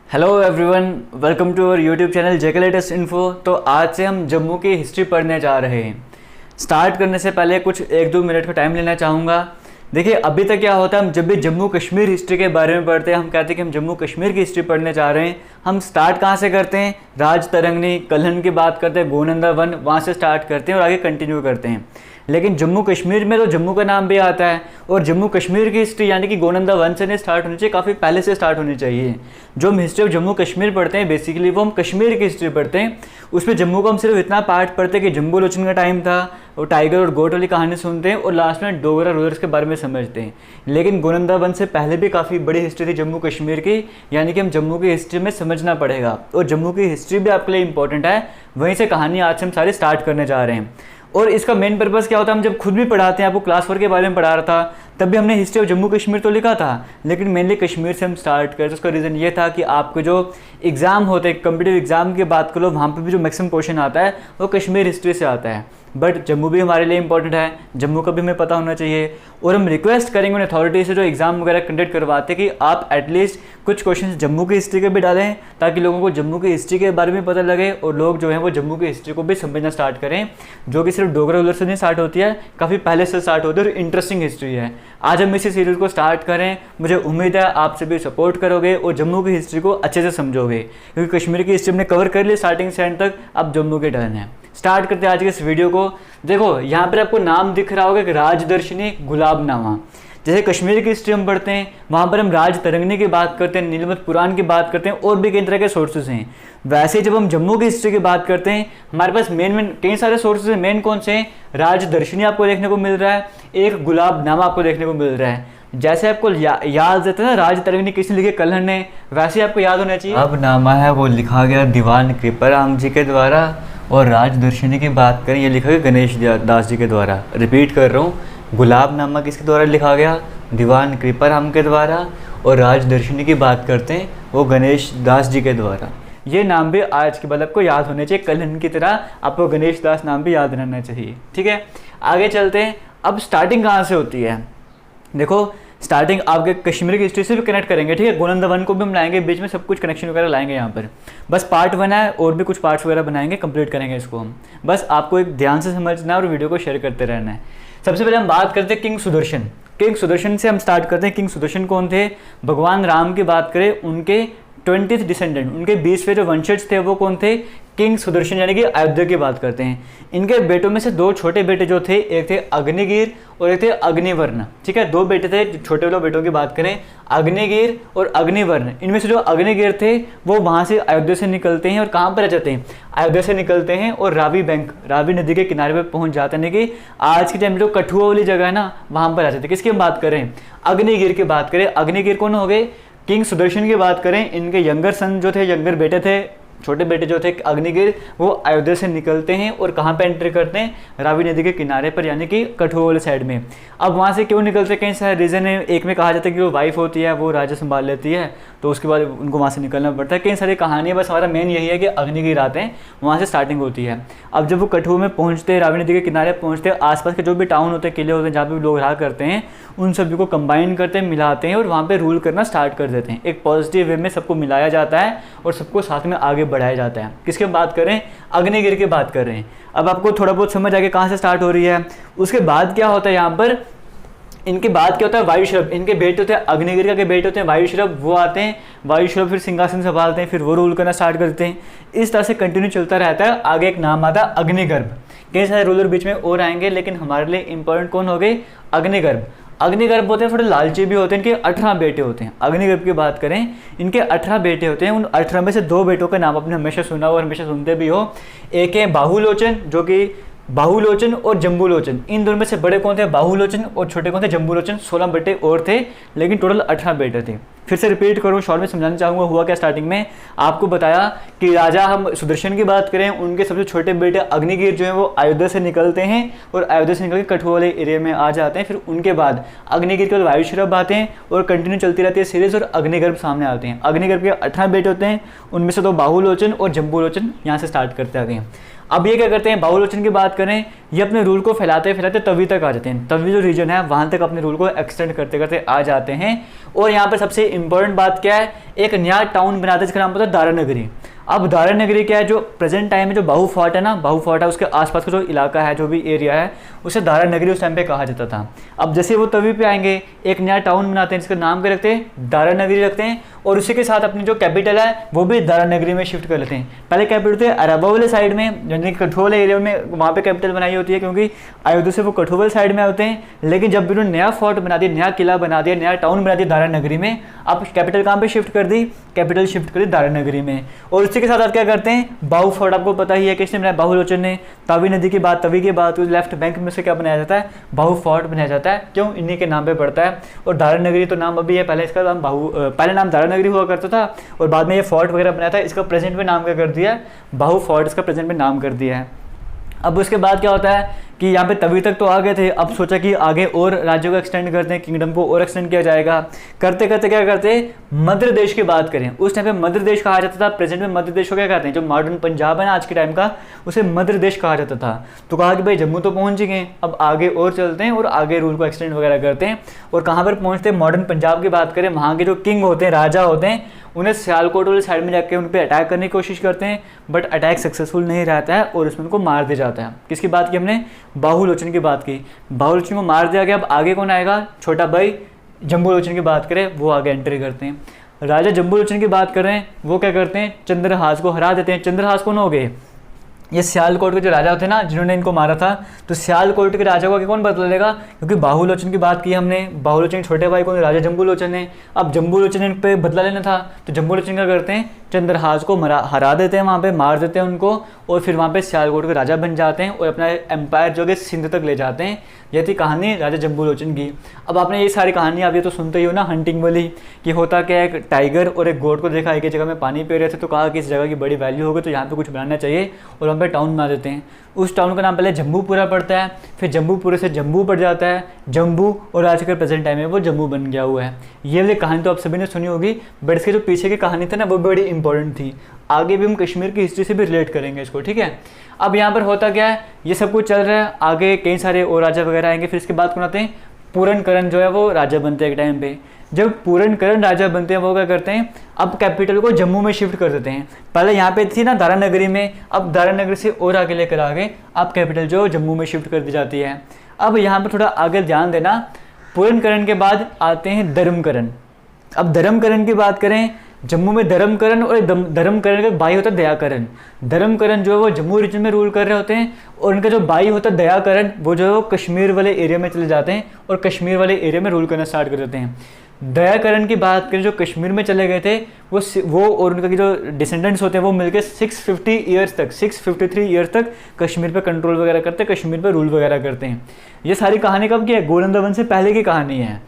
Hello everyone, welcome to our YouTube channel JK latest info. तो आज से हम जम्मू की हिस्ट्री पढ़ने जा रहे हैं। स्टार्ट करने से पहले कुछ 1-2 मिनट का टाइम लेना चाहूँगा। देखिए, अभी तक क्या होता है, हम जब भी जम्मू कश्मीर हिस्ट्री के बारे में पढ़ते हैं, हम कहते हैं कि हम जम्मू कश्मीर की हिस्ट्री पढ़ने जा रहे हैं। हम स्टार्ट कहाँ से करते हैं? राज तरंगनी, कलहन की बात करते हैं, गोनंदा वन, वहाँ से स्टार्ट करते हैं और आगे कंटिन्यू करते हैं। लेकिन जम्मू कश्मीर में तो जम्मू का नाम भी आता है, और जम्मू कश्मीर की हिस्ट्री यानी कि गोनंदा वन से नहीं स्टार्ट होनी चाहिए, काफ़ी पहले से स्टार्ट होनी चाहिए। जो हम हिस्ट्री ऑफ जम्मू कश्मीर पढ़ते हैं बेसिकली वो हम कश्मीर की हिस्ट्री पढ़ते हैं। उसमें जम्मू को हम सिर्फ इतना पार्ट पढ़ते हैं कि जम्बू लोचन का टाइम था, और टाइगर और गोट वाली कहानी सुनते हैं और लास्ट में डोगरा रूलर्स के बारे में समझते हैं। लेकिन गोनंदा वन से पहले भी काफ़ी बड़ी हिस्ट्री थी जम्मू कश्मीर की, यानी कि हम जम्मू की हिस्ट्री में समझना पड़ेगा, और जम्मू की हिस्ट्री भी आपके लिए इंपॉर्टेंट है। वहीं से कहानी आज से हम सारी स्टार्ट करने जा रहे हैं। और इसका मेन पर्पस क्या होता है, हम जब खुद भी पढ़ाते हैं, आपको क्लास 4 के बारे में पढ़ा रहा था, तब भी हमने हिस्ट्री ऑफ जम्मू कश्मीर तो लिखा था, लेकिन मेनली कश्मीर से हम स्टार्ट करते। उसका रीज़न ये था कि आपके जो एग्ज़ाम होते हैं, कम्पिटिटिव एग्जाम की बात करो, वहाँ पे भी जो मैक्सिमम क्वेश्चन आता है वो कश्मीर हिस्ट्री से आता है। बट जम्मू भी हमारे लिए इंपॉर्टेंट है, जम्मू का भी हमें पता होना चाहिए। और हम रिक्वेस्ट करेंगे उन अथॉरिटी से जो एग्ज़ाम वगैरह कंडक्ट करवाते हैं कि आप एटलीस्ट कुछ क्वेश्चन जम्मू की हिस्ट्री के भी डालें, ताकि लोगों को जम्मू की हिस्ट्री के बारे में पता लगे और लोग जो है वो जम्मू की हिस्ट्री को भी समझना स्टार्ट करें, जो कि सिर्फ डोगरा रूलर से नहीं स्टार्ट होती है, काफ़ी पहले से स्टार्ट होती है और इंटरेस्टिंग हिस्ट्री है। आज हम इसी सीरीज़ को स्टार्ट करें। मुझे उम्मीद है आप सभी सपोर्ट करोगे और जम्मू की हिस्ट्री को अच्छे से समझोगे, क्योंकि कश्मीर की हिस्ट्री हमने कवर कर ली स्टार्टिंग से एंड तक, अब जम्मू के टर्न है। स्टार्ट करते हैं आज के इस वीडियो को। देखो, यहाँ पर आपको नाम दिख रहा होगा कि राजदर्शनी गुलाबनामा। जैसे कश्मीर की हिस्ट्री हम पढ़ते हैं, वहाँ पर हम राज तरंगनी की बात करते हैं, नीलमत पुराण की बात करते हैं, और भी कई तरह के सोर्सेज हैं। वैसे जब हम जम्मू की हिस्ट्री की बात करते हैं, हमारे पास मेन कई सारे सोर्सेज हैं। मेन कौन से हैं? राजदर्शनी आपको देखने को मिल रहा है, एक गुलाबनामा आपको देखने को मिल रहा है। जैसे आपको याद रहता है ना राज तरंगनी किसने लिखे, कलहन ने, वैसे आपको याद होना चाहिए। अब नामा है वो लिखा गया दीवान कृपाराम जी के द्वारा, और राजदर्शनी की बात करें ये लिखा गया गणेश दास जी के द्वारा। रिपीट कर रहा हूँ, गुलाबनामा किसके द्वारा लिखा गया? दीवान कृपाराम के द्वारा। और राजदर्शनी की बात करते हैं वो गणेश दास जी के द्वारा। ये नाम भी आज के बाद आपको याद होने चाहिए, कलहन की तरह आपको गणेश दास नाम भी याद रहना चाहिए। ठीक है, आगे चलते हैं। अब स्टार्टिंग कहाँ से होती है? देखो, स्टार्टिंग आपके कश्मीर की हिस्ट्री से भी कनेक्ट करेंगे। ठीक है, गोनंदा वन को भी हम लाएंगे, बीच में सब कुछ कनेक्शन वगैरह लाएंगे। यहाँ पर बस पार्ट 1 है, और भी कुछ पार्ट्स वगैरह बनाएंगे, कंप्लीट करेंगे इसको हम। बस आपको एक ध्यान से समझना है और वीडियो को शेयर करते रहना है। सबसे पहले हम बात करते हैं किंग सुदर्शन। किंग सुदर्शन से हम स्टार्ट करते हैं। किंग सुदर्शन कौन थे? भगवान राम की बात करें, उनके 20th डिसेंडेंट, उनके 20वें जो वंशज थे वो कौन थे? किंग सुदर्शन, यानी कि अयोध्या की बात करते हैं। इनके बेटों में से 2 छोटे बेटे जो थे, एक थे अग्निगिर और एक थे अग्निवर्ण। ठीक है, 2 बेटे थे। छोटे वाले बेटों की बात करें, अग्निगिर और अग्निवर्ण। इनमें से जो अग्निगिर थे वो वहाँ से अयोध्या से निकलते हैं और कहाँ पर आ जाते हैं? अयोध्या से निकलते हैं और रावी बैंक, रावी नदी के किनारे पर पहुँच जाते हैं, यानी कि आज के टाइम जो कठुआ वाली जगह है ना, वहाँ पर आ जाते हैं। किसकी हम बात करें? अग्निगिर की बात करें। अग्निगिर कौन हो गए? किंग सुदर्शन की बात करें, इनके यंगर सन जो थे, यंगर बेटे थे, छोटे बेटे जो थे अग्निगिर, वो अयोध्या से निकलते हैं और कहाँ पे एंट्री करते हैं? रावी नदी के किनारे पर, यानी कि कठुआ वाले साइड में। अब वहाँ से क्यों निकलते हैं? कई सारे रीज़न है। एक में कहा जाता है कि वो वाइफ होती है, वो राज्य संभाल लेती है, तो उसके बाद उनको वहाँ से निकलना पड़ता है। कई सारी कहानियाँ, बस हमारा मेन यही है कि अग्निगिर आते हैं, वहाँ से स्टार्टिंग होती है। अब जब वो कठुआ में पहुँचते हैं, रावी नदी के किनारे पहुँचते हैं, आसपास के जो भी टाउन होते हैं, किले होते हैं, जहाँ पे लोग रहा करते हैं, उन सभी को कंबाइन करते हैं, मिलाते हैं और वहाँ पे रूल करना स्टार्ट कर देते हैं। एक पॉजिटिव वे में सबको मिलाया जाता है और सबको साथ में आगे बढ़ाया जाता है। किसकी बात करें? अग्निगिर की बात कर रहे हैं। अब आपको थोड़ा बहुत समझ आ गया कहाँ से स्टार्ट हो रही है। उसके बाद क्या होता है यहाँ पर? इनके बाद क्या होता है? वायुश्रव, इनके बेटे होते हैं, अग्निगिर के बेटे होते हैं वायुश्रव, वो आते हैं। वायुश्रव फिर सिंहासन संभालते हैं, फिर वो रूल करना स्टार्ट करते हैं। इस तरह से कंटिन्यू चलता रहता है। आगे एक नाम आता है अग्निगर्भ। कई सारे रूलर बीच में और आएंगे, लेकिन हमारे लिए इंपॉर्टेंट कौन हो गए? अग्निगर्भ। अग्निगर्भ होते हैं, थोड़े लालची भी होते हैं। इनके 18 बेटे होते हैं। अग्निगर्भ की बात करें, इनके 18 बेटे होते हैं। उन 18 में से 2 बेटों का नाम आपने हमेशा सुना हो और हमेशा सुनते भी हो। एक है बाहुलोचन, जो कि बाहुलोचन और जम्बूलोचन, इन दोनों में से बड़े कौन थे? बाहुलोचन, और छोटे कौन थे? जम्बूलोचन। 16 बेटे और थे, लेकिन टोटल 18 बेटे थे। फिर से रिपीट करूँ, शॉर्ट में समझाना चाहूँगा हुआ क्या। स्टार्टिंग में आपको बताया कि राजा, हम सुदर्शन की बात करें, उनके सबसे छोटे बेटे अग्निगिर जो है वो अयोध्या से निकलते हैं और अयोध्या से निकल के कठुआ वाले एरिया में आ जाते हैं। फिर उनके बाद अग्निगिर के वायुश्रव आते हैं और कंटिन्यू चलती रहती है सीरीज, और अग्निगर्भ सामने आते हैं। अग्निगर्भ के 18 बेटे होते हैं, उनमें से 2 बाहुलोचन और जम्बूलोचन यहाँ से स्टार्ट करते आते हैं। अब ये क्या करते हैं? बाहुलोचन की बात करें, ये अपने रूल को फैलाते फैलाते तवी तक आ जाते हैं। तवी जो रीजन है वहाँ तक अपने रूल को एक्सटेंड करते करते आ जाते हैं। और यहाँ पर सबसे इंपॉर्टेंट बात क्या है? एक नया टाउन बनाते हैं जिसका नाम होता है दारा नगरी। अब दारा नगरी क्या है, जो प्रेजेंट टाइम में जो बाहू फोर्ट है ना, बाहू फोर्ट है उसके आसपास का जो इलाका है, जो भी एरिया है, उसे दारा नगरी उस टाइम पे कहा जाता था। अब जैसे वो तवी पे आएंगे, एक नया टाउन बनाते हैं जिसका नाम क्या रखते हैं, दारा नगरी रखते हैं, और उसी के साथ अपनी जो कैपिटल है वो भी दारा नगरी में शिफ्ट कर लेते हैं। पहले कैपिटल थे अरबा वाले साइड में, यानी कठुआ एरिया में, वहाँ पे कैपिटल बनाई होती है क्योंकि अयोध्या से वो कठुआ साइड में होते हैं। लेकिन जब उन्होंने नया फोर्ट बना दिया, नया किला बना दिया, नया टाउन बना दिया दारा नगरी में, अब कैपिटल कहाँ पे शिफ्ट कर दी, कैपिटल शिफ्ट कर दी दारा नगरी में। और उसी के साथ आप क्या करते हैं, बाहू फोर्ट आपको पता ही है किसने बनाया, बाहुलोचन ने। तावी नदी के बाद, तवी के बाद लेफ्ट बैंक में से क्या बनाया जाता है, बाहू फोर्ट बनाया जाता है। क्यों, इन्हीं के नाम पे पड़ता है। और दारा नगरी तो नाम अभी है, पहले इसका नाम पहले नाम दारा नगरी हुआ करता था और बाद में ये फोर्ट वगैरह बनाया था। इसका प्रेजेंट में नाम क्या कर दिया है, बाहू फोर्ट इसका प्रेजेंट में नाम कर दिया है। अब उसके बाद क्या होता है कि यहाँ पे तभी तक तो आ गए थे, अब सोचा कि आगे और राज्यों को एक्सटेंड करते हैं, किंगडम को और एक्सटेंड किया जाएगा। करते करते क्या करते हैं, मध्य देश की बात करें, उस टाइम पे मध्य देश कहा जाता था। प्रेजेंट में मध्य देश को क्या कहते हैं, जो मॉडर्न पंजाब है ना आज के टाइम का, उसे मध्य देश कहा जाता था। तो कहा कि भाई जम्मू तो पहुंच गए, अब आगे और चलते हैं और आगे रूल को एक्सटेंड वगैरह करते हैं। और कहाँ पर पहुँचते हैं, मॉडर्न पंजाब की बात करें, वहाँ के जो किंग होते हैं, राजा होते हैं, उन्हें सियालकोट वाले साइड में जाके उन पर अटैक करने की कोशिश करते हैं, बट अटैक सक्सेसफुल नहीं रहता है और उसमें उनको मार दिया जाता है। किसकी बात की हमने, बाहुलोचन की बात की, बाहुलोचन को मार दिया गया। अब आगे कौन आएगा, छोटा भाई जम्बूलोचन की बात करें, वो आगे एंट्री करते हैं। राजा जम्बूलोचन की बात कर रहे हैं, वो क्या करते हैं, चंद्रहास को हरा देते हैं। चंद्रहास कौन हो गए, ये सियालकोट के जो राजा थे ना जिन्होंने इनको मारा था। तो सियालकोट के राजा को कौन बदला लेगा, क्योंकि बाहुलोचन की बात की हमने, बाहुलोचन के छोटे भाई कौन, राजा जम्बूलोचन है। अब जम्बूलोचन इन पे बदला लेना था, तो जम्बूलोचन क्या करते हैं, चंद्रहास को हरा देते हैं, वहाँ पे मार देते हैं उनको, और फिर वहाँ पे सियालकोट के राजा बन जाते हैं और अपना एम्पायर जो कि सिंध तक ले जाते हैं। यह थी कहानी राजा जम्बूलोचन की। अब आपने ये सारी कहानी आप ये तो सुनते ही हो ना, हंटिंग वाली, कि होता क्या, एक टाइगर और एक गोट को देखा एक ही जगह में पानी पी रहे थे, तो कहा कि इस जगह की बड़ी वैल्यू होगी तो यहाँ पे कुछ बनाना चाहिए, और वहाँ पे टाउन बना देते हैं। उस टाउन का नाम पहले जम्बूपुरा पड़ता है, फिर जम्बूपुरे से जम्मू पड़ जाता है, जम्बू, और आज के प्रेजेंट टाइम में वो जम्मू बन गया हुआ है। ये वाली कहानी तो आप सभी ने सुनी होगी, बट इसके जो पीछे की कहानी थी ना वो बड़ी इंपॉर्टेंट थी। आगे भी हम कश्मीर की हिस्ट्री से भी रिलेट करेंगे इसको, ठीक है। अब यहाँ पर होता क्या है, ये सब कुछ चल रहा है, आगे कई सारे और राजा वगैरह आएंगे। फिर इसके बाद कौन आते हैं, पूरनकरण जो है वो राजा बनते हैं एक टाइम पे। जब पूरनकरण राजा बनते हैं वो क्या करते हैं, अब कैपिटल को जम्मू में शिफ्ट कर देते हैं। पहले यहाँ पे थी ना दारा नगरी में, अब दारा नगरी से और आगे लेकर आगे अब कैपिटल जो जम्मू में शिफ्ट कर दी जाती है। अब यहाँ पर थोड़ा आगे ध्यान देना, पूरनकरण के बाद आते हैं धर्मकरण। अब धर्मकरण की बात करें, जम्मू में धर्मकरण और धर्मकरण का भाई होता है दयाकरण। धर्मकरण जो है वो जम्मू रीजन में रूल कर रहे होते हैं, और उनका जो भाई होता है दयाकरण वो जो है वो कश्मीर वाले एरिया में चले जाते हैं और कश्मीर वाले एरिया में रूल करना स्टार्ट कर देते हैं। दयाकरण की बात करें, जो कश्मीर में चले गए थे, वो और उनका जो डिसेंडेंट्स होते हैं वो मिलकर 650 ईयर्स तक, 653 ईयर्स तक कश्मीर पे कंट्रोल वगैरह करते हैं, कश्मीर पे रूल वगैरह करते हैं। ये सारी कहानी कब की है, गोलंदा वंश से पहले की कहानी है।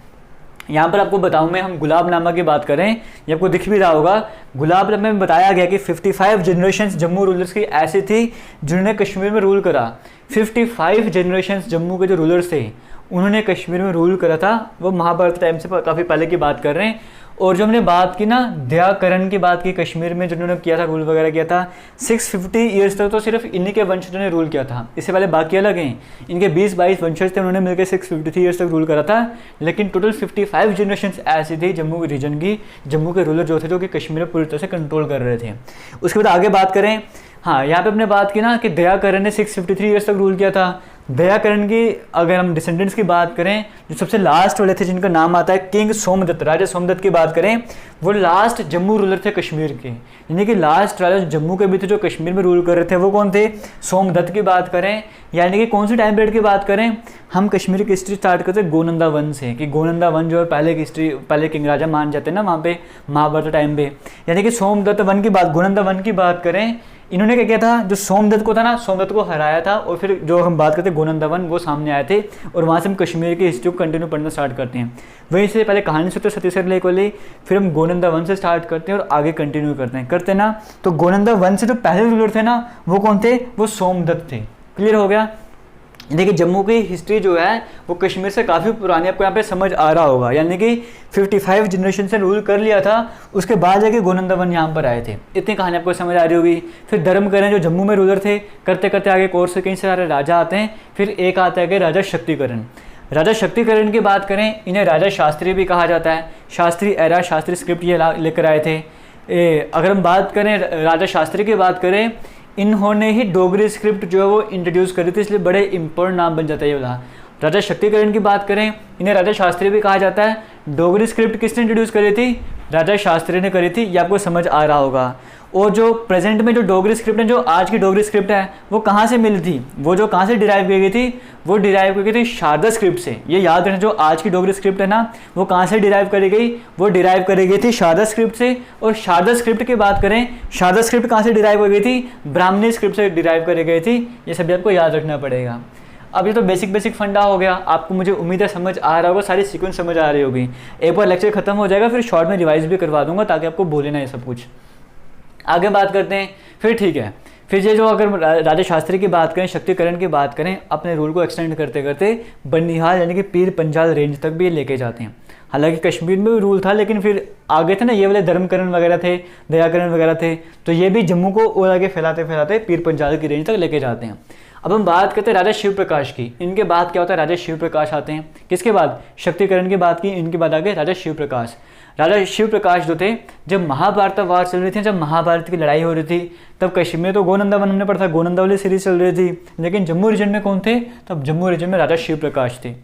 यहाँ पर आपको बताऊँ मैं, हम गुलाबनामा की बात करें, ये आपको दिख भी रहा होगा, गुलाबनामा में बताया गया कि 55 जनरेशंस जम्मू रूलर्स की ऐसी थी जिन्होंने कश्मीर में रूल करा। 55 जनरेशंस जम्मू के जो रूलर्स थे उन्होंने कश्मीर में रूल करा था। वो महाभारत टाइम से काफ़ी पहले की बात कर रहे हैं। और जो हमने बात की ना दयाकरण की बात की, कश्मीर में जिन्होंने किया था, रूल वगैरह किया था, 650 ईयर्स तक तो सिर्फ इन्हीं के वंशजों ने रूल किया था। इससे पहले बाकी अलग हैं, इनके 20-22 वंशज थे, उन्होंने मिलकर 653 ईयर्स तक रूल करा था। लेकिन टोटल 55 जनरेशंस ऐसी थी जम्मू के रीजन की, जम्मू के रूलर जो थे, जो कि कश्मीर में पूरी तरह से कंट्रोल कर रहे थे। उसके बाद आगे बात करें, हाँ यहाँ पे हमने बात की ना कि दयाकरण ने 653 ईयर्स तक रूल किया था। दयाकरण की अगर हम डिसेंडेंट्स की बात करें, जो सबसे लास्ट वाले थे जिनका नाम आता है किंग सोमदत्त, राजा सोमदत्त की बात करें, वो लास्ट जम्मू रूलर थे कश्मीर के, यानी कि लास्ट राजा जम्मू के भी थे जो कश्मीर में रूल कर रहे थे, वो कौन थे, सोमदत्त की बात करें। यानी कि कौन सी टाइम पीरियड की बात करें, हम कश्मीर की हिस्ट्री स्टार्ट करते हैं गोनंदा वन से, कि गोनंदा वन जो है पहले की हिस्ट्री, पहले किंग राजा मान जाते हैं ना वहाँ पे महाभारत टाइम पे। यानी कि सोमदत्त वन की बात, गोनंदा वन की बात करें, इन्होंने क्या किया था, जो सोमदत्त को था ना, सोमदत्त को हराया था, और फिर जो हम बात करते हैं गोनंदा वन, वो सामने आए थे, और वहाँ से हम कश्मीर की हिस्ट्री को कंटिन्यू पढ़ना स्टार्ट करते हैं। वहीं से पहले कहानी सुनते सतीसर लेक वाली, फिर हम गोनंदा वन से स्टार्ट करते हैं और आगे कंटिन्यू करते हैं ना। तो गोनंदा वन से जो पहले रूलर थे ना, वो कौन थे, वो सोमदत्त थे। क्लियर हो गया। देखिए जम्मू की हिस्ट्री जो है वो कश्मीर से काफ़ी पुरानी, आपको यहाँ पे समझ आ रहा होगा। यानी कि 55 जनरेशन से रूल कर लिया था, उसके बाद जाके गोनंदा वन यहाँ पर आए थे। इतनी कहानी आपको समझ आ रही होगी। फिर धर्मकरण जो जम्मू में रूलर थे, करते करते आगे कोर्स से कई सारे राजा आते हैं। फिर एक आता है कि राजा शक्तिकरण। राजा शक्तिकरण की बात करें, इन्हें राजा शास्त्री भी कहा जाता है। शास्त्री एरा, शास्त्री स्क्रिप्ट ये लेकर आए थे। अगर हम बात करें राजा शास्त्री की बात करें, इन्होंने ही डोगरी स्क्रिप्ट जो है वो इंट्रोड्यूस करी थी, इसलिए बड़े इंपॉर्टेंट नाम बन जाता है ये वाला। राजा शक्तिकरण की बात करें, इन्हें राजा शास्त्री भी कहा जाता है। डोगरी स्क्रिप्ट किसने इंट्रोड्यूस करी थी? राजा शास्त्री ने करी थी, ये आपको समझ आ रहा होगा। और जो प्रेजेंट में जो डोगरी स्क्रिप्ट है, जो आज की डोगरी स्क्रिप्ट है, वो कहाँ से मिली थी? वो जो कहाँ से डिराइव की गई थी? वो डिराइव की गई थी शारदा स्क्रिप्ट से। ये याद रखना, जो आज की डोगरी स्क्रिप्ट है ना, वो कहाँ से डिराइव करी गई? वो डिराइव करी गई थी शारदा स्क्रिप्ट से। और शारदा स्क्रिप्ट की बात करें, शारदा स्क्रिप्ट कहाँ से डिराइव हो गई थी? ब्राह्मणी स्क्रिप्ट से डिराइव करी गई थी। ये सभी आपको याद रखना पड़ेगा। अब ये तो बेसिक फंडा हो गया, आपको मुझे उम्मीद है समझ आ रहा होगा, सारी सीक्वेंस समझ आ रही होगी। एक बार लेक्चर खत्म हो जाएगा, फिर शॉर्ट में रिवाइज भी करवा दूंगा ताकि आपको भूले ना ये सब कुछ। आगे बात करते हैं, फिर ठीक है। फिर ये जो अगर राजा शास्त्री की बात करें, शक्तिकरण की बात करें, अपने रूल को एक्सटेंड करते करते बनिहाल यानी कि पीर पंजाल रेंज तक भी ये लेके जाते हैं। हालांकि कश्मीर में भी रूल था, लेकिन फिर आगे थे ना ये वाले धर्मकरण वगैरह थे, दयाकरण वगैरह थे, तो ये भी जम्मू को और आगे फैलाते फैलाते पीर पंजाल की रेंज तक लेके जाते हैं। अब हम बात करते हैं राजा शिव प्रकाश की। इनके बाद क्या होता है? राजा शिव प्रकाश आते हैं। किसके बाद? शक्तिकरण की बात की, इनके बाद आगे राजा शिव प्रकाश। राजा शिव प्रकाश जो थे, जब महाभारत वार चल रही थी, जब महाभारत की लड़ाई हो रही थी, तब कश्मीर में तो गोनंदा वन हमने पढ़ा था, गोनंदा वाली सीरीज चल रही थी, लेकिन जम्मू रीजन में कौन थे? तब जम्मू रीजन में राजा शिव प्रकाश थे।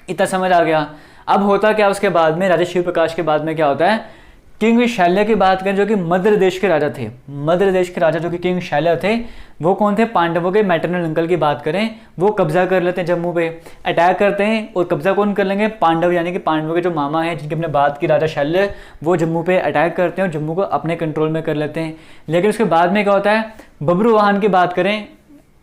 इतना समझ आ गया। अब होता क्या उसके बाद में? राजा शिव प्रकाश के बाद में क्या होता है? किंग शैल्य की बात करें, जो कि मध्य देश के राजा थे। मध्य देश के राजा जो कि किंग शैल्य थे, वो कौन थे? पांडवों के मैटरनल अंकल की बात करें, वो कब्जा कर लेते हैं जम्मू पे, अटैक करते हैं। और कब्जा कौन कर लेंगे? पांडव, यानी कि पांडवों के जो मामा हैं जिनकी हमने बात की, राजा शैल्य, वो जम्मू पे अटैक करते हैं और जम्मू को अपने कंट्रोल में कर लेते हैं। लेकिन उसके बाद में क्या होता है? बब्रू वाहन की बात करें,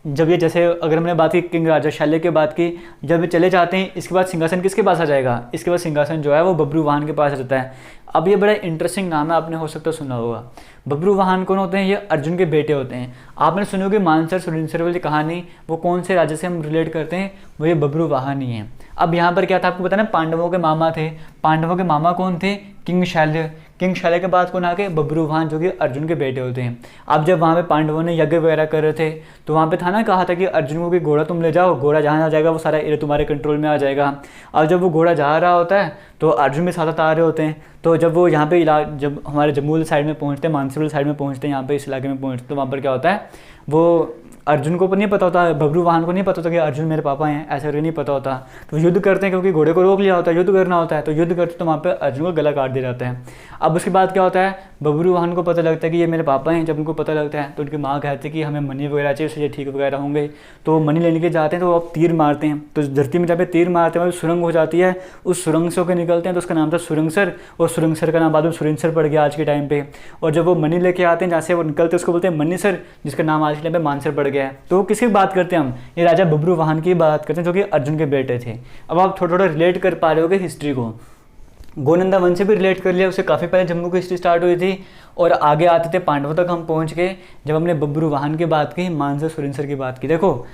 जब ये जैसे अगर हमने बात की किंग राजा शैल्य की बात की, जब ये चले जाते हैं, इसके बाद सिंहासन किसके पास आ जाएगा? इसके बाद सिंहासन जो है वो बब्रू वाहन के पास रहता है। अब ये बड़ा इंटरेस्टिंग नाम है, आपने हो सकता है सुना होगा। बब्रू वाहन कौन होते हैं? ये अर्जुन के बेटे होते हैं। आपने सुनी होगी मानसर सुरिंसर वाली कहानी, वो कौन से राजा से हम रिलेट करते हैं? वो ये बब्रू वाहन ही है। अब यहाँ पर क्या था आपको पता ना, पांडवों के मामा थे। पांडवों के मामा कौन थे? किंग शैल्य। किंग शैल्य के बाद कौन आ गए? बब्रू वाहन, जो कि अर्जुन के बेटे होते हैं। अब जब वहाँ पे पांडवों ने यज्ञ वगैरह कर रहे थे, तो वहाँ पे था ना, कहा था कि अर्जुन को कि घोड़ा तुम ले जाओ, घोड़ा जहाँ आ जाएगा वो सारा एरिया तुम्हारे कंट्रोल में आ जाएगा। अब जब वो घोड़ा जा रहा होता है, तो अर्जुन भी साथ आ रहे होते हैं। तो जब वो यहाँ पे जब हमारे जम्मू साइड में पहुँचते हैं, मानसर साइड में पहुँचते हैं, यहाँ पे इस इलाके में पहुँचते, तो वहाँ पर क्या होता है, वो अर्जुन को नहीं पता होता, बब्रू वाहन को नहीं पता होता कि अर्जुन मेरे पापा हैं, ऐसा करके नहीं पता होता। तो युद्ध करते हैं, क्योंकि घोड़े को रोक लिया होता है, युद्ध करना होता है, तो युद्ध करते तो वहाँ पे अर्जुन को गला काट दिया जाता है। अब उसके बाद क्या होता है? बब्रू वाहन को पता लगता है कि ये मेरे पापा हैं। जब उनको पता लगता है तो उनकी माँ कहती है कि हमें मनी वगैरह चाहिए, उससे ये ठीक वगैरह होंगे। तो मनी लेने के जाते हैं, तो अब तीर मारते हैं, तो धरती में जब तीर मारते हैं सुरंग हो जाती है, उस सुरंग से होकर निकलते हैं, तो उसका नाम था सुरंगसर, और सुरंगसर का नाम बाद में सुरिंसर पड़ गया आज के टाइम पे। और जब वो मनी लेके आते हैं, जहाँ से वो निकलते हैं, उसको बोलते हैं मनीसर, जिसका नाम आज के टाइम पे मानसर पड़ गया है। तो किसकी बात करते हैं हम? ये राजा बब्रू वाहन की बात करते हैं, जो कि अर्जुन के बेटे थे। अब आप थोड़ा थोड़ा रिलेट कर पा रहे होगे हिस्ट्री को। गोनंदा वन से भी रिलेट कर लिया, उससे काफ़ी पहले जम्मू की हिस्ट्री स्टार्ट हुई थी, और आगे आते थे पांडवों तक हम पहुंच गए, जब हमने बब्रू वाहन की बात की, मानसर सुरिंसर की बात की। देखो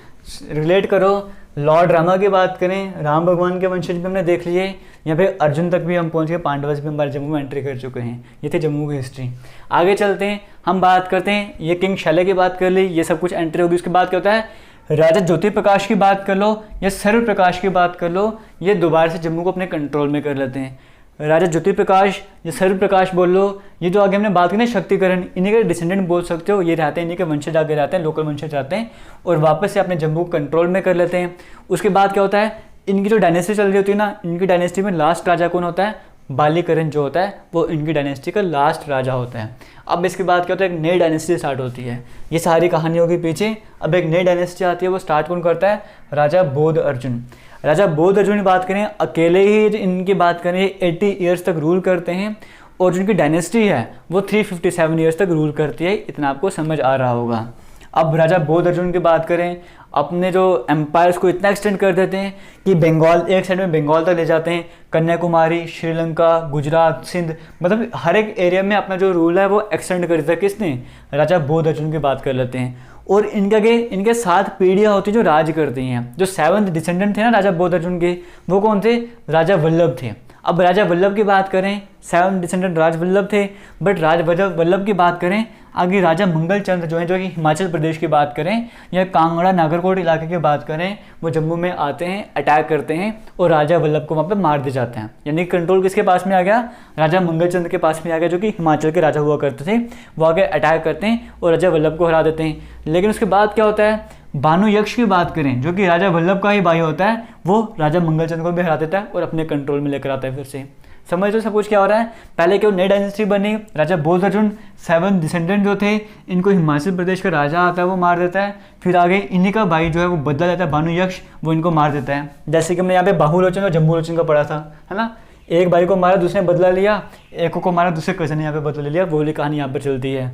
रिलेट करो, लॉर्ड रामा की बात करें, राम भगवान के वंशज भी हमने देख लिए, यहाँ पे अर्जुन तक भी हम पहुंच गए, पांडवस भी हमारे जम्मू में एंट्री कर चुके हैं। ये थी जम्मू की हिस्ट्री। आगे चलते हैं, हम बात करते हैं, ये किंग शैल्य की बात कर ली, ये सब कुछ एंट्री होगी। उसके बाद क्या होता है? राजा ज्योति प्रकाश की बात कर लो या सर्व प्रकाश की बात कर लो, ये दोबारा से जम्मू को अपने कंट्रोल में कर लेते हैं। राजा ज्योति प्रकाश या सर्व प्रकाश बोल लो, ये जो आगे हमने बात की ना शक्तिकरण, इन्हीं के डिसेंडेंट बोल सकते हो, ये रहते हैं, इन्हीं के वंशज आगे रहते हैं, लोकल वंशज रहते हैं, और वापस से अपने जम्मू को कंट्रोल में कर लेते हैं। उसके बाद क्या होता है? इनकी जो डायनेस्टी चल रही होती है ना, इनकी डायनेस्टी में लास्ट राजा कौन होता है? बालीकरण जो होता है, वो इनकी डायनेस्टी का लास्ट राजा होता है। अब इसके बाद क्या होता है? एक नई डायनेस्टी स्टार्ट होती है। ये सारी कहानियों के पीछे अब एक नई डायनेस्टी आती है, वो स्टार्ट कौन करता है? राजा बोध अर्जुन। राजा बोध अर्जुन की बात करें, अकेले ही इनकी बात करें 80 ईयर्स तक रूल करते हैं, और जिनकी डायनेस्टी है वो 357 ईयर्स तक रूल करती है। इतना आपको समझ आ रहा होगा। अब राजा बोध अर्जुन की बात करें, अपने जो एम्पायर्स को इतना एक्सटेंड कर देते हैं कि बंगाल, एक साइड में बंगाल तक ले जाते हैं, कन्याकुमारी, श्रीलंका, गुजरात, सिंध, मतलब हर एक एरिया में अपना जो रूल है वो एक्सटेंड कर देता है। किसने? राजा बोध अर्जुन की बात कर लेते हैं। और इनके 7 पीढ़ियाँ होती जो राज करती हैं। जो 7th डिसेंडेंट थे ना राजा बोध अर्जुन के, वो कौन थे? राजा वल्लभ थे। अब राजा वल्लभ की बात करें, 7 डिसेंडेंट राज वल्लभ थे, बट राज वल्लभ की बात करें, आगे राजा मंगल चंद्र जो है, जो कि हिमाचल प्रदेश की बात करें या कांगड़ा नागरकोट इलाके की बात करें, वो जम्मू में आते हैं, अटैक करते हैं और राजा वल्लभ को वहाँ पे मार दिए जाते हैं। यानी कंट्रोल किसके पास में आ गया? राजा मंगल चंद्र के पास में आ गया, जो कि हिमाचल के राजा हुआ करते थे। वो आगे अटैक करते हैं और राजा वल्लभ को हरा देते हैं। लेकिन उसके बाद क्या होता है, भानु यक्ष की बात करें, जो कि राजा वल्लभ का ही भाई होता है, वो राजा मंगल चंद्र को भी हरा देता है और अपने कंट्रोल में लेकर आता है। फिर से समझ लो सब कुछ क्या हो रहा है। पहले क्यों नई डायनेस्टी बनी, राजा बोध अर्जुन 7 डिसेंडेंट जो थे, इनको हिमाचल प्रदेश का राजा आता है वो मार देता है। फिर आगे इन्हीं का भाई जो है वो बदला जाता है, भानु यक्ष, वो इनको मार देता है। जैसे कि हमने यहाँ पे बाहुलोचन और जम्बूलोचन का पढ़ा था, है ना। एक भाई को मारा, दूसरे ने बदला लिया, एक को मारा, दूसरे कजन ने यहाँ पे बदला लिया, वो वाली कहानी यहाँ पर चलती है।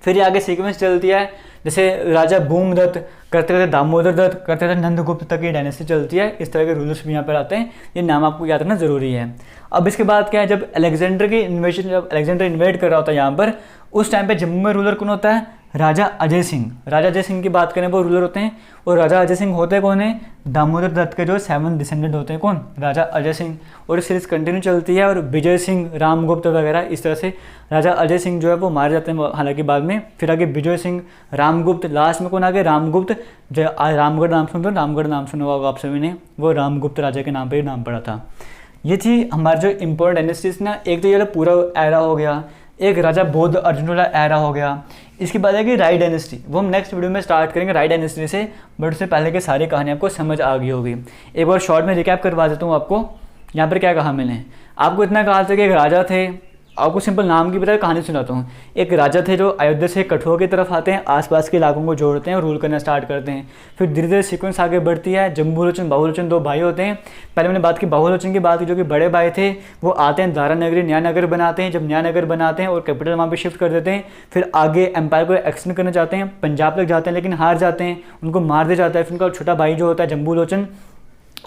फिर ये आगे सीक्वेंस चलती है, जैसे राजा भूमदत्त करते करते दामोदर दत्त करते करते नंदगुप्त तक की डायनेस्टी चलती है। इस तरह के रूलर्स भी यहाँ पर आते हैं, ये नाम आपको याद रखना जरूरी है। अब इसके बाद क्या है, जब अलेक्जेंडर की इन्वेशन, जब अलेक्जेंडर इन्वेट कर रहा होता है यहाँ पर, उस टाइम पे जम्मू में रूलर कौन होता है? राजा अजय सिंह। राजा अजय सिंह की बात करें वो रूलर होते हैं। और राजा अजय सिंह होते कौन है? दामोदर दत्त के जो 7 डिसेंडेंट होते हैं, कौन? राजा अजय सिंह। और सीरीज कंटिन्यू चलती है और विजय सिंह, रामगुप्त वगैरह इस तरह से राजा अजय सिंह जो है वो मारे जाते हैं हालांकि बाद में। फिर आगे विजय सिंह, रामगुप्त, लास्ट में कौन आगे? रामगुप्त। जो रामगढ़ नाम सुनते हो, रामगढ़ नाम सुना होगा आप सभी ने, वो रामगुप्त राजा के नाम पर ही नाम पड़ा था। ये थी हमारे जो इम्पोर्टेंट डायनेस्टीज ना। एक तो ये पूरा एरा हो गया, एक राजा बोध अर्जुन वाला एरा हो गया। इसके बाद है कि राय डायनेस्टी, वो हम नेक्स्ट वीडियो में स्टार्ट करेंगे राय डायनेस्टी से, बट उससे पहले की सारी कहानी आपको समझ आ गई होगी। एक बार शॉर्ट में रिकैप करवा देता हूँ आपको। यहाँ पर क्या कहा मैंने आपको? इतना कहा था कि एक राजा थे, आपको सिंपल नाम की बता कहानी सुनाता हूँ। एक राजा थे जो अयोध्या से कठुआ की तरफ आते हैं, आसपास के इलाकों को जोड़ते हैं और रूल करना स्टार्ट करते हैं। फिर धीरे धीरे सीक्वेंस आगे बढ़ती है। जम्बूलोचन, बाहुलोचन 2 भाई होते हैं। पहले मैंने बात की बाहुलोचन की बात की, जो कि बड़े भाई थे, वो आते हैं दारा नगरी न्यायनगर बनाते हैं। जब न्यायनगर बनाते हैं और कैपिटल वहाँ पर शिफ्ट कर देते हैं, फिर आगे एम्पायर को एक्सटेंड करना चाहते हैं, पंजाब तक जाते हैं लेकिन हार जाते हैं, उनको मार दिया जाता है। फिर उनका छोटा भाई जो होता है जम्बूलोचन,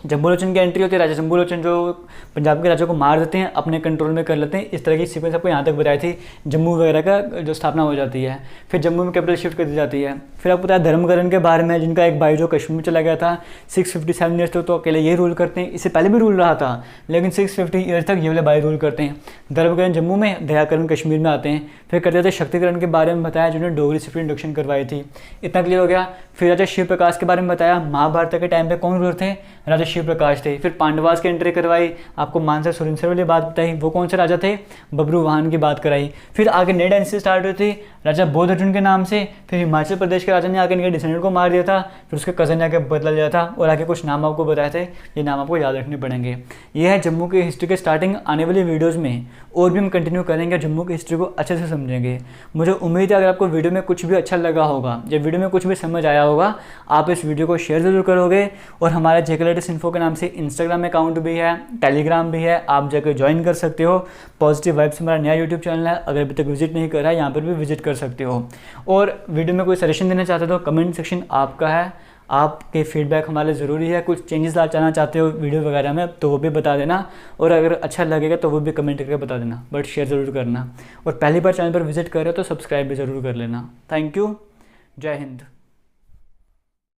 जम्बूलोचन की एंट्री होती है, राजा जम्बूलोचन जो पंजाब के राजा को मार देते हैं, अपने कंट्रोल में कर लेते हैं। इस तरह की सीक्वेंस आपको यहाँ तक बताई थी। जम्मू वगैरह का जो स्थापना हो जाती है, फिर जम्मू में कैपिटल शिफ्ट कर दी जाती है। फिर आपको पता है धर्मकरण के बारे में, जिनका एक भाई जो कश्मीर में चला गया था 657 ईयर्स तक तो अकेले ये रूल करते हैं। इससे पहले भी रूल रहा था, लेकिन 650 ईयर्स तक ये वाले भाई रूल करते हैं। धर्मकरण जम्मू में, दयाकरण कश्मीर में आते हैं। फिर करते थे शक्तिकरण के बारे में बताया, जिन्होंने डोगरी से इंट्रोडक्शन करवाई थी। इतना क्लियर हो गया। फिर राजा शिव प्रकाश के बारे में बताया, महाभारत के टाइम पे कौन रूलर थे? राजा शिव प्रकाश थे। फिर पांडवास की एंट्री करवाई, आपको मानसर सुरिंसर वाली बात बताई, वो कौन से राजा थे? बब्रुवाहन की बात कराई। फिर आगे नई डायनेस्टी स्टार्ट हुई थी राजा बोध अर्जुन के नाम से। फिर हिमाचल प्रदेश के राजा ने आगे इनके डिसेंडेंट को मार दिया था, फिर उसके कजन ने आके बदला लिया था और आगे कुछ नाम आपको बताए थे, ये नाम आपको याद रखने पड़ेंगे। ये है जम्मू की हिस्ट्री के स्टार्टिंग। आने वाली वीडियोज़ में और भी हम कंटिन्यू करेंगे, जम्मू की हिस्ट्री को अच्छे से समझेंगे। मुझे उम्मीद है अगर आपको वीडियो में कुछ भी अच्छा लगा होगा, या वीडियो में कुछ भी समझ आया होगा, आप इस वीडियो को शेयर ज़रूर करोगे। और हमारे जेके लेटेस्ट इन्फो के नाम से इंस्टाग्राम अकाउंट भी है, टेलीग्राम भी है, आप जाकर ज्वाइन कर सकते हो। पॉजिटिव वाइब्स हमारा नया यूट्यूब चैनल है, अगर अभी तक विजिट नहीं करा है यहाँ पर भी विजिट कर सकते हो। और वीडियो में कोई सजेशन देना चाहते हो तो कमेंट सेक्शन आपका है, आपके फीडबैक हमारे लिए ज़रूरी है। कुछ चेंजेस लाना चाहते हो वीडियो वगैरह में तो वो भी बता देना, और अगर अच्छा लगेगा तो वो भी कमेंट करके बता देना, बट शेयर ज़रूर करना। और पहली बार चैनल पर विजिट कर रहे हो तो सब्सक्राइब भी ज़रूर कर लेना। थैंक यू, जय हिंद।